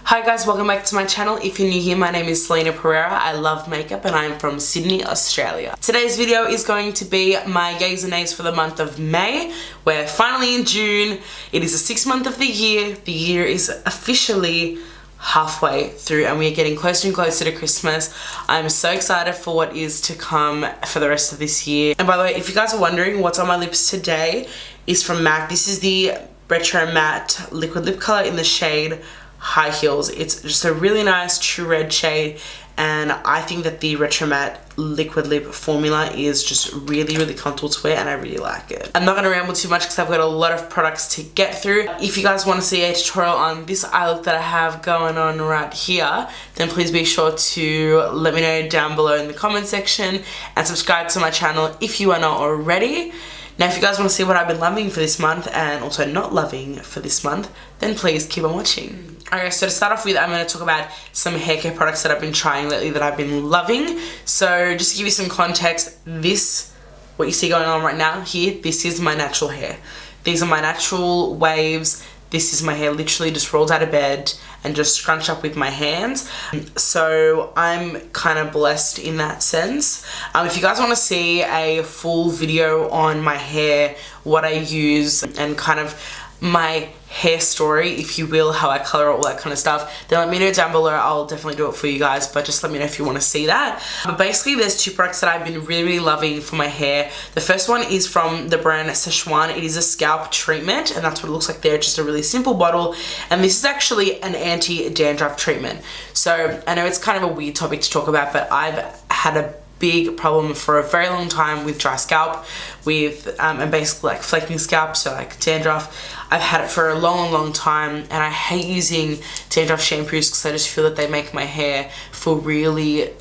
Hi guys, welcome back to my channel. If you're new here, my name is Celina Pereira. I love makeup and I'm from Sydney, Australia. Today's video is going to be my yays and nays for the month of May. We're finally in June. It is the 6th month of the year. The year is officially halfway through and we are getting closer and closer to Christmas. I'm so excited for what is to come for the rest of this year. And by the way, if you guys are wondering what's on my lips today, is from MAC. This is the Retro Matte Liquid Lip Color in the shade High Heels. It's just a really nice true red shade and I think that the Retro Matte Liquid Lip formula is just really comfortable to wear and I really like it. I'm not going to ramble too much because I've got a lot of products to get through. If you guys want to see a tutorial on this eye look that I have going on right here, then please be sure to let me know down below in the comment section and subscribe to my channel if you are not already. Now if you guys want to see what I've been loving for this month and also not loving for this month, then please keep on watching. Okay, so to start off with, I'm going to talk about some hair care products that I've been trying lately that I've been loving. So just to give you some context, what you see going on right now here, this is my natural hair. These are my natural waves. This is my hair literally just rolled out of bed and just scrunched up with my hands. So I'm kind of blessed in that sense. If you guys want to see a full video on my hair, what I use and kind of my hair story, if you will, how I color, all that kind of stuff, then let me know down below. I'll definitely do it for you guys, but just let me know if you want to see that. But basically there's two products that I've been really loving for my hair. The first one is from the brand SACHAJUAN. It is a scalp treatment and that's what it looks like there, just a really simple bottle, and this is actually an anti-dandruff treatment. So I know it's kind of a weird topic to talk about, but I've had a big problem for a very long time with dry scalp, with and basically like flaking scalp, so like dandruff. I've had it for a long time and I hate using dandruff shampoos because I just feel that they make my hair feel really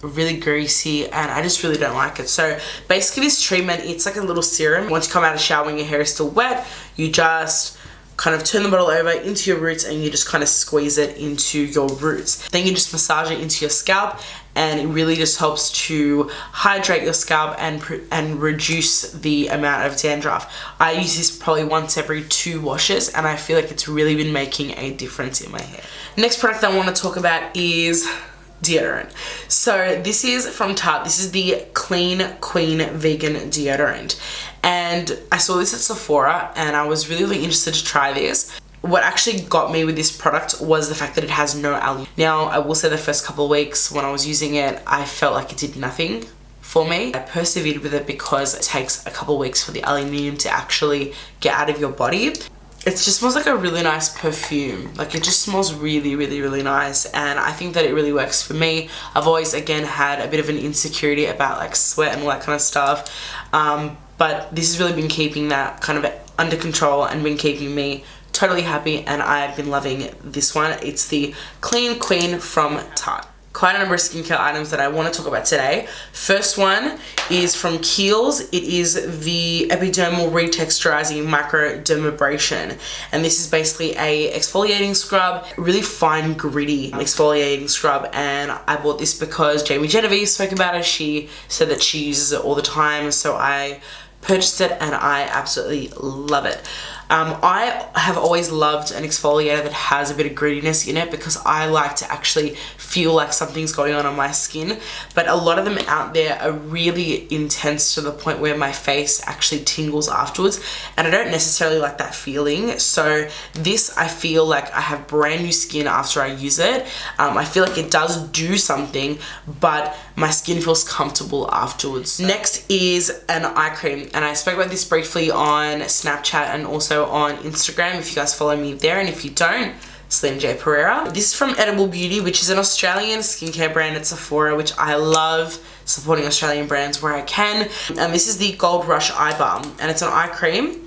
greasy and I just really don't like it. So basically this treatment, it's like a little serum. Once you come out of the shower and your hair is still wet, you just kind of turn the bottle over into your roots and you just kind of squeeze it into your roots. Then you just massage it into your scalp and it really just helps to hydrate your scalp and reduce the amount of dandruff. I use this probably once every 2 washes and I feel like it's really been making a difference in my hair. Next product that I want to talk about is deodorant. So this is from Tarte. This is the Clean Queen Vegan Deodorant. And I saw this at Sephora and I was really interested to try this. What actually got me with this product was the fact that it has no alum. Now, I will say the first couple of weeks when I was using it, I felt like it did nothing for me. I persevered with it because it takes a couple of weeks for the aluminium to actually get out of your body. It just smells like a really nice perfume. Like it just smells really nice and I think that it really works for me. I've always again had a bit of an insecurity about like sweat and all that kind of stuff, but this has really been keeping that kind of under control and been keeping me totally happy and I've been loving this one. It's the Clean Queen from Tarte. Quite a number of skincare items that I want to talk about today. First one is from KIEHL'S. It is the Epidermal Retexturizing Micro Dermabrasion. And this is basically a exfoliating scrub, really fine gritty exfoliating scrub. And I bought this because Jamie Genevieve spoke about it. She said that she uses it all the time. So I purchased it and I absolutely love it. I have always loved an exfoliator that has a bit of grittiness in it because I like to actually feel like something's going on my skin, but a lot of them out there are really intense to the point where my face actually tingles afterwards and I don't necessarily like that feeling. So this, I feel like I have brand new skin after I use it. I feel like it does do something, but my skin feels comfortable afterwards. Next is an eye cream and I spoke about this briefly on Snapchat and also on Instagram if you guys follow me there, and if you don't, c.jayne.pereira. Pereira. This is from Edible Beauty, which is an Australian skincare brand at Sephora, which I love supporting Australian brands where I can. And this is the Gold Rush Eye Balm and it's an eye cream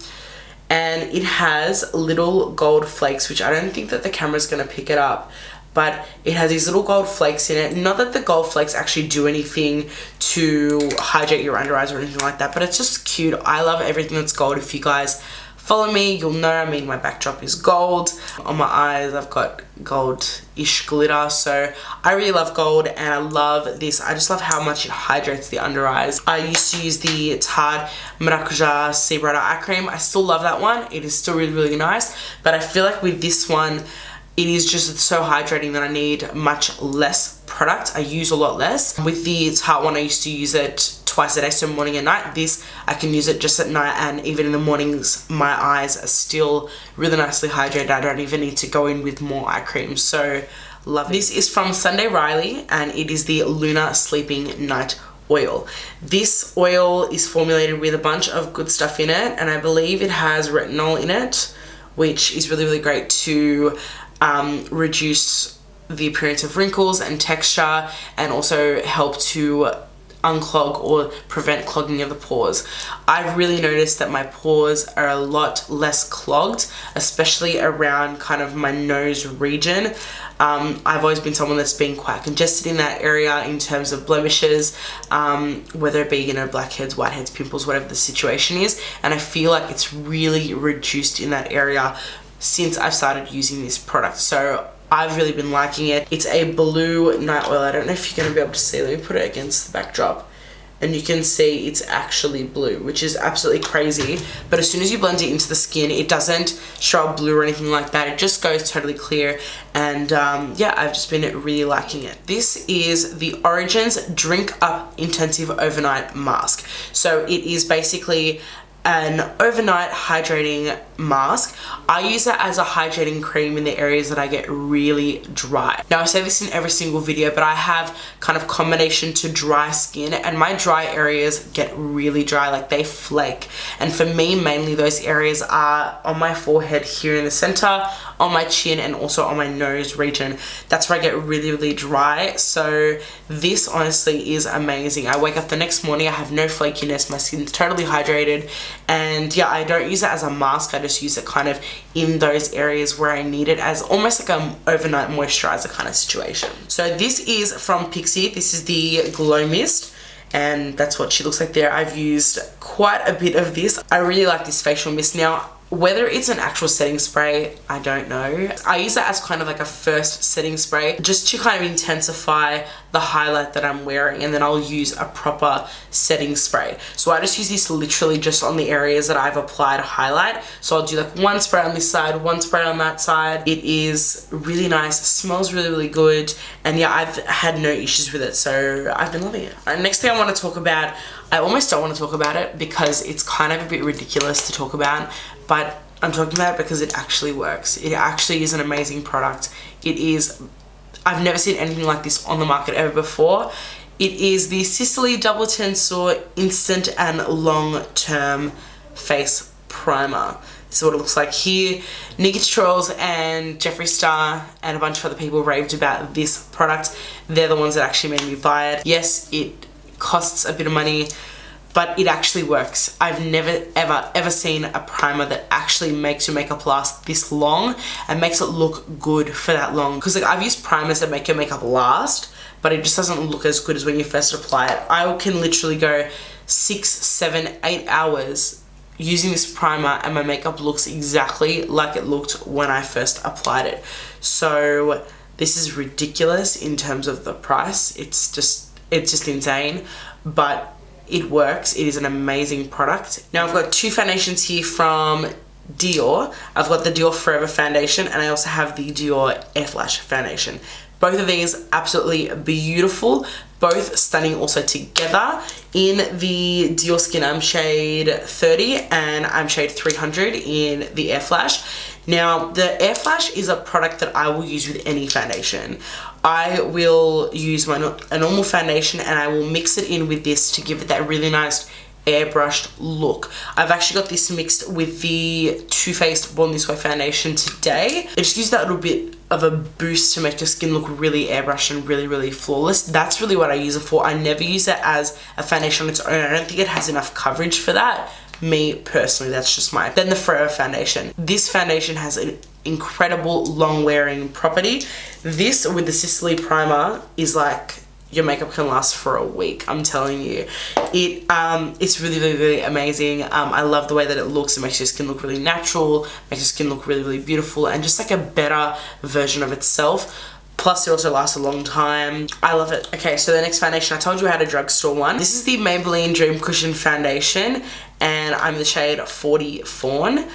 and it has little gold flakes, which I don't think that the camera's going to pick it up, but it has these little gold flakes in it. Not that the gold flakes actually do anything to hydrate your under eyes or anything like that, but it's just cute. I love everything that's gold. If you guys follow me, you'll know, I mean, my backdrop is gold. On my eyes, I've got gold-ish glitter, so I really love gold and I love this. I just love how much it hydrates the under eyes. I used to use the Tarte Maracuja Baretta Eye Cream. I still love that one. It is still really nice, but I feel like with this one, it is just so hydrating that I need much less product. I use a lot less. With the Tarte one, I used to use it twice a day, so morning and night. This, I can use it just at night, and even in the mornings, my eyes are still really nicely hydrated. I don't even need to go in with more eye cream. So love it. This is from Sunday Riley, and it is the Lunar Sleeping Night Oil. This oil is formulated with a bunch of good stuff in it, and I believe it has retinol in it, which is really, really great to reduce the appearance of wrinkles and texture, and also help to unclog or prevent clogging of the pores. I've really noticed that my pores are a lot less clogged, especially around kind of my nose region. I've always been someone that's been quite congested in that area in terms of blemishes, whether it be, you know, blackheads, whiteheads, pimples, whatever the situation is, and I feel like it's really reduced in that area since I've started using this product. So I've really been liking it. It's a blue night oil. I don't know if you're going to be able to see. Let me put it against the backdrop. And you can see it's actually blue, which is absolutely crazy. But as soon as you blend it into the skin, it doesn't show up blue or anything like that. It just goes totally clear. And yeah, I've just been really liking it. This is the Origins Drink Up Intensive Overnight Mask. So it is basically an overnight hydrating mask. I use it as a hydrating cream in the areas that I get really dry. Now, I say this in every single video, but I have kind of combination to dry skin, and my dry areas get really dry, like they flake. And for me, mainly those areas are on my forehead here in the center, on my chin, and also on my nose region. That's where I get really, really dry. So this honestly is amazing. I wake up the next morning, I have no flakiness, my skin's totally hydrated. And yeah, I don't use it as a mask, I just use it kind of in those areas where I need it as almost like an overnight moisturizer kind of situation. So this is from PIXI. This is the Glow Mist, and that's what she looks like there. I've used quite a bit of this. I really like this facial mist. Now, whether it's an actual setting spray, I don't know. I use that as kind of like a first setting spray just to kind of intensify the highlight that I'm wearing, and then I'll use a proper setting spray. So I just use this literally just on the areas that I've applied highlight. So I'll do like one spray on this side, one spray on that side. It is really nice, smells really, really good, and yeah, I've had no issues with it, so I've been loving it. Alright, next thing I want to talk about, I almost don't want to talk about it because it's kind of a bit ridiculous to talk about, but I'm talking about it because it actually works. It actually is an amazing product. It is, I've never seen anything like this on the market ever before. It is the Sicily Double Tensor Instant and Long-Term Face Primer. This is what it looks like here. Nikki Tutorials and Jeffree Star and a bunch of other people raved about this product. They're the ones that actually made me buy it. Yes, it costs a bit of money, but it actually works. I've never ever seen a primer that actually makes your makeup last this long and makes it look good for that long. Because like, I've used primers that make your makeup last, but it just doesn't look as good as when you first apply it. I can literally go 6, 7, 8 hours using this primer and my makeup looks exactly like it looked when I first applied it. So this is ridiculous in terms of the price. It's just insane, but it works. It is an amazing product. Now I've got two foundations here from Dior. I've got the Dior Forever foundation, and I also have the Dior Air Flash foundation. Both of these absolutely beautiful, both stunning also together. In the Dior Skin, I'm shade 30 and I'm shade 300 in the Air Flash. Now, the Air Flash is a product that I will use with any foundation. I will use a normal foundation and I will mix it in with this to give it that really nice airbrushed look. I've actually got this mixed with the Too Faced Born This Way foundation today. I just use that little bit of a boost to make your skin look really airbrushed and really, really flawless. That's really what I use it for. I never use it as a foundation on its own. I don't think it has enough coverage for that. Me personally, that's just mine. Then the Forever foundation. This foundation has an incredible long wearing property. This with the Sicily primer is like, your makeup can last for a week, I'm telling you. It's really, really, really amazing. I love the way that it looks. It makes your skin look really natural, makes your skin look really, really beautiful, and just like a better version of itself. Plus, it also lasts a long time. I love it. Okay, so the next foundation, I told you I had a drugstore one. This is the Maybelline Dream Cushion Foundation, and I'm in the shade 40 Fawn.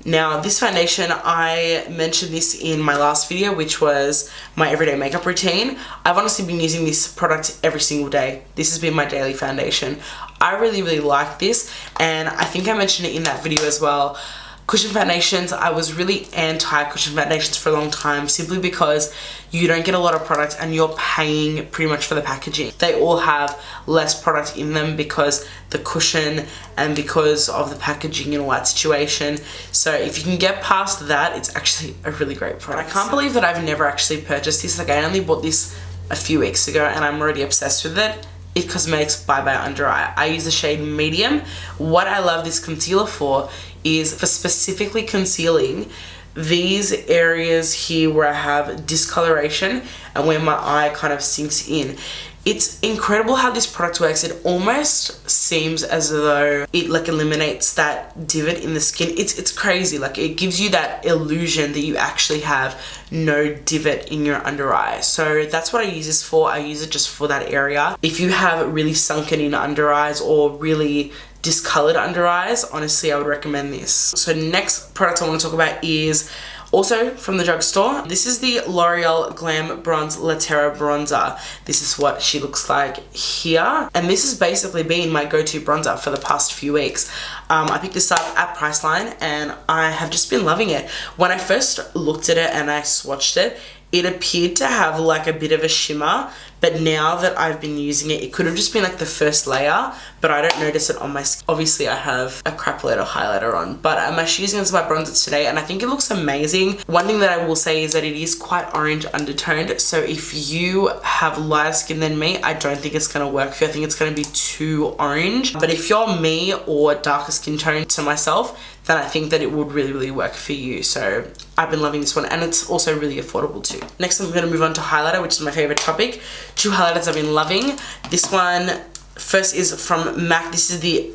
Now this foundation, I mentioned this in my last video, which was my everyday makeup routine. I've honestly been using this product every single day. This has been my daily foundation. I really like this, and I think I mentioned it in that video as well. Cushion foundations, I was really anti-cushion foundations for a long time, simply because you don't get a lot of product and you're paying pretty much for the packaging. They all have less product in them because the cushion and because of the packaging and all that situation. So if you can get past that, it's actually a really great product. I can't believe that I've never actually purchased this. Like, I only bought this a few weeks ago and I'm already obsessed with it. It Cosmetics Bye Bye Under Eye. I use the shade medium. What I love this concealer for is for specifically concealing these areas here where I have discoloration and where my eye kind of sinks in. It's incredible how this product works. It almost seems as though it like eliminates that divot in the skin. It's crazy. Like, it gives you that illusion that you actually have no divot in your under eye. So that's what I use this for. I use it just for that area. If you have really sunken in under eyes or really discolored under eyes, honestly, I would recommend this. So next product I want to talk about is also from the drugstore. This is the L'Oreal Glam Bronze Laterra Bronzer. This is what she looks like here. And this has basically been my go-to bronzer for the past few weeks. I picked this up at Priceline and I have just been loving it. When I first looked at it and I swatched it, it appeared to have like a bit of a shimmer, but now that I've been using it, it could have just been like the first layer, but I don't notice it on my skin. Obviously I have a crap load of highlighter on, but I'm actually using it as my bronzer today and I think it looks amazing. One thing that I will say is that it is quite orange undertoned, so if you have lighter skin than me, I don't think it's going to work for you. I think it's going to be too orange, but if you're me or darker skin tone to myself, then I think that it would really work for you. So I've been loving this one, and it's also really affordable too. Next I'm going to move on to highlighter, which is my favorite topic. Two highlighters I've been loving. This one first is from MAC. This is the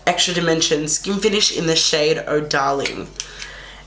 Extra Dimension Skin Finish in the shade Oh Darling.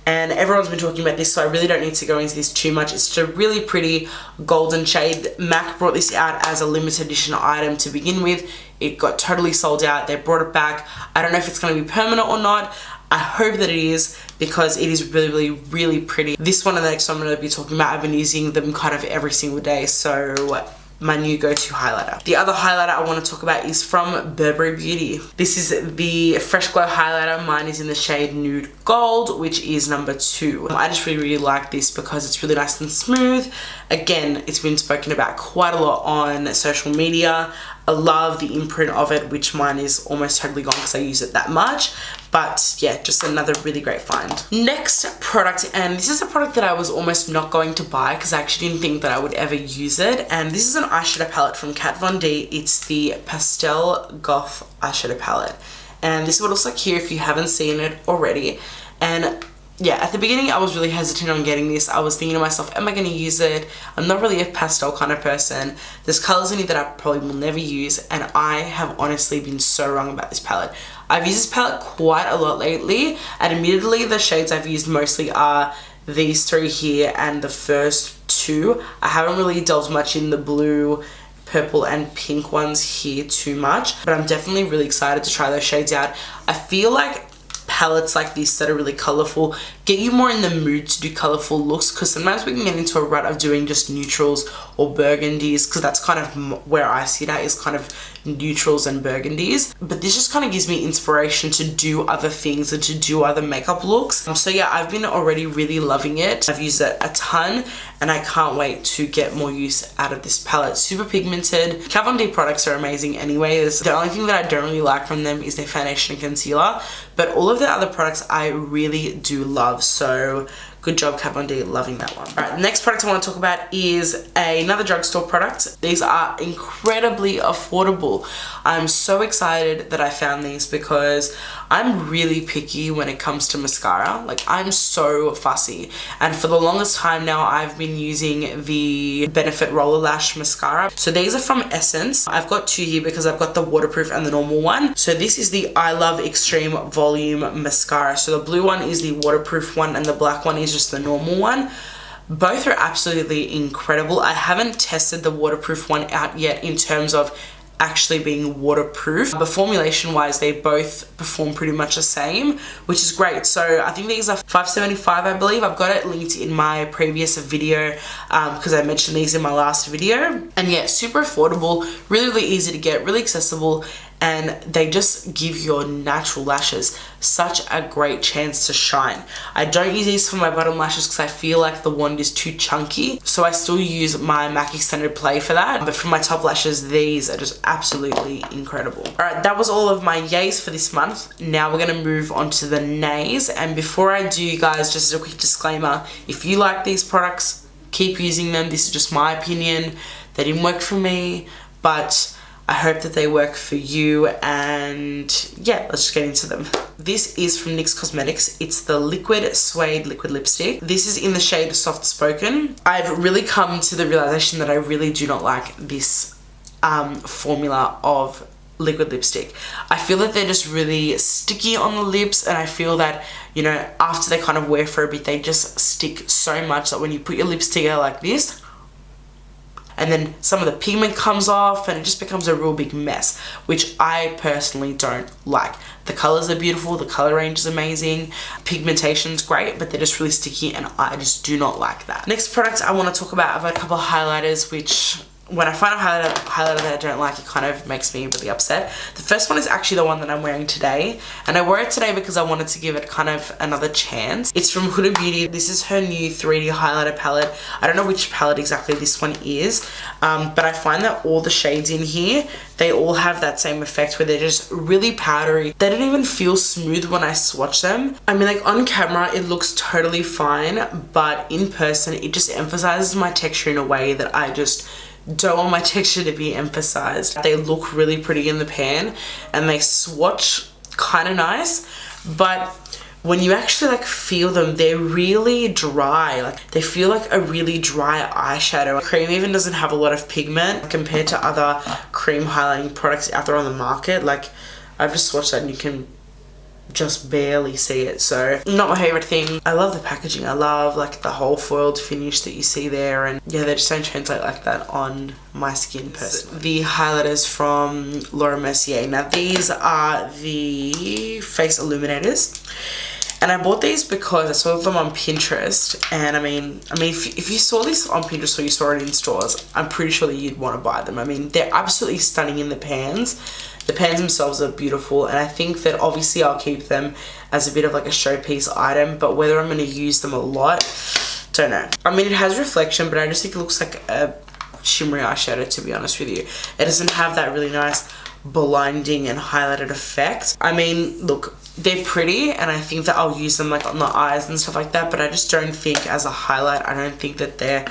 And everyone's been talking about this, so I really don't need to go into this too much. It's just a really pretty golden shade. MAC brought this out as a limited edition item to begin with. It got totally sold out. They brought it back. I don't know if it's going to be permanent or not. I hope that it is, because it is really pretty. This one and the next one I'm going to be talking about, I've been using them kind of every single day, so my new go-to highlighter. The other highlighter I want to talk about is from Burberry Beauty. This is the Fresh Glow highlighter. Mine is in the shade Nude Gold, which is number 2. I just really like this because it's really nice and smooth. Again, it's been spoken about quite a lot on social media. I love the imprint of it, which mine is almost totally gone because I use it that much. But yeah, just another really great find. Next product, and this is a product that I was almost not going to buy because I actually didn't think that I would ever use it. And this is an eyeshadow palette from Kat Von D. It's the Pastel Goth eyeshadow palette. And this is what it looks like here if you haven't seen it already. And yeah, at the beginning I was really hesitant on getting this. I was thinking to myself, am I going to use it? I'm not really a pastel kind of person. There's colours in it that I probably will never use, and I have honestly been so wrong about this palette. I've used this palette quite a lot lately, and admittedly the shades I've used mostly are these 3 here and the first 2. I haven't really delved much in the blue, purple and pink ones here too much, but I'm definitely really excited to try those shades out. I feel like palettes like this that are really colourful get you more in the mood to do colourful looks, because sometimes we can get into a rut of doing just neutrals or burgundies, because that's kind of where I see that, is kind of neutrals and burgundies. But this just kind of gives me inspiration to do other things and to do other makeup looks. So yeah, I've been already really loving it. I've used it a ton and I can't wait to get more use out of this palette. Super pigmented. Kat Von D products are amazing anyway. The only thing that I don't really like from them is their foundation and concealer, but all of their other products I really do love. So good job, Kat Von D, loving that one. Alright, the next product I want to talk about is another drugstore product. These are incredibly affordable. I'm so excited that I found these because I'm really picky when it comes to mascara. Like, I'm so fussy. And for the longest time now, I've been using the Benefit Roller Lash mascara. So these are from Essence. I've got 2 here because I've got the waterproof and the normal one. So this is the I Love Extreme Volume Mascara. So the blue one is the waterproof one and the black one is just the normal one. Both are absolutely incredible. I haven't tested the waterproof one out yet in terms of actually being waterproof. But formulation wise, they both perform pretty much the same, which is great. So I think these are $5.75, I believe. I've got it linked in my previous video because I mentioned these in my last video. And yeah, super affordable, really easy to get, really accessible, and they just give your natural lashes such a great chance to shine. I don't use these for my bottom lashes because I feel like the wand is too chunky, so I still use my MAC Extended Play for that. But for my top lashes, these are just absolutely incredible. Alright, that was all of my yays for this month. Now we're going to move on to the nays. And before I do, guys, just a quick disclaimer. If you like these products, keep using them. This is just my opinion. They didn't work for me, but I hope that they work for you, and yeah, let's just get into them. This is from NYX Cosmetics. It's the Liquid Suede Liquid Lipstick. This is in the shade Soft Spoken. I've really come to the realization that I really do not like this formula of liquid lipstick. I feel that they're just really sticky on the lips, and I feel that, you know, after they kind of wear for a bit, they just stick so much that when you put your lips together like this, and then some of the pigment comes off and it just becomes a real big mess, which I personally don't like. The colors are beautiful, the color range is amazing, pigmentation's great, but they're just really sticky and I just do not like that. Next product I want to talk about, I've got a couple of highlighters, which when I find a highlighter that I don't like, it kind of makes me really upset. The first one is actually the one that I'm wearing today, and I wore it today because I wanted to give it kind of another chance. It's from Huda Beauty. This is her new 3D highlighter palette. I don't know which palette exactly this one is, but I find that all the shades in here, they all have that same effect where they're just really powdery. They don't even feel smooth when I swatch them. I mean, like on camera, it looks totally fine, but in person, it just emphasizes my texture in a way that I just don't want my texture to be emphasized. They look really pretty in the pan and they swatch kind of nice, but when you actually like feel them, they're really dry. Like they feel like a really dry eyeshadow. Cream even doesn't have a lot of pigment compared to other cream highlighting products out there on the market. Like I've just swatched that and you can just barely see it, so not my favorite thing. I love the packaging, I love like the whole foiled finish that you see there, and yeah, they just don't translate like that on my skin personally. The highlighters from Laura Mercier. Now these are the face illuminators, and I bought these because I saw them on Pinterest, and I mean if you saw this on Pinterest or you saw it in stores, I'm pretty sure that you'd want to buy them. I mean, they're absolutely stunning in the pans. The pans themselves are beautiful, and I think that obviously I'll keep them as a bit of like a showpiece item, but whether I'm going to use them a lot, don't know. I mean, it has reflection, but I just think it looks like a shimmery eyeshadow, to be honest with you. It doesn't have that really nice blinding and highlighted effect. I mean, look, they're pretty, and I think that I'll use them like on the eyes and stuff like that, but I just don't think as a highlight, I don't think that they're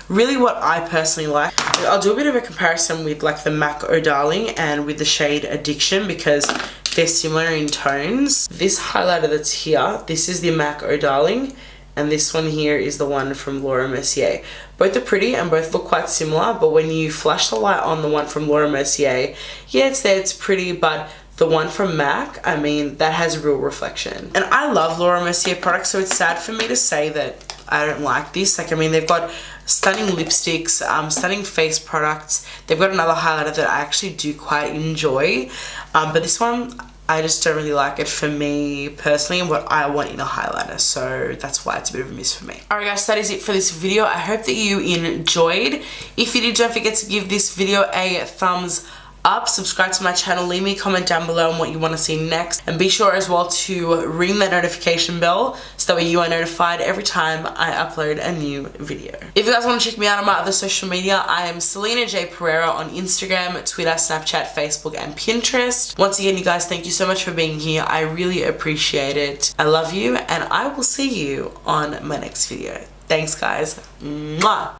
really what I personally like. I'll do a bit of a comparison with like the MAC Oh Darling and with the shade Addiction because they're similar in tones. This highlighter that's here, this is the MAC Oh Darling, and this one here is the one from Laura Mercier. Both are pretty and both look quite similar, but when you flash the light on the one from Laura Mercier, yeah, it's there, it's pretty, but the one from MAC, I mean, that has real reflection. And I love Laura Mercier products, so it's sad for me to say that I don't like this. Like, I mean, they've got stunning lipsticks, stunning face products. They've got another highlighter that I actually do quite enjoy. But this one, I just don't really like it for me personally and what I want in a highlighter. So that's why it's a bit of a miss for me. Alright guys, that is it for this video. I hope that you enjoyed. If you did, don't forget to give this video a thumbs up, subscribe to my channel, leave me a comment down below on what you want to see next, and be sure as well to ring that notification bell so that way you are notified every time I upload a new video. If you guys want to check me out on my other social media, I am Celina Pereira on Instagram, Twitter, Snapchat, Facebook, and Pinterest. Once again, you guys, thank you so much for being here. I really appreciate it. I love you, and I will see you on my next video. Thanks guys. Mwah!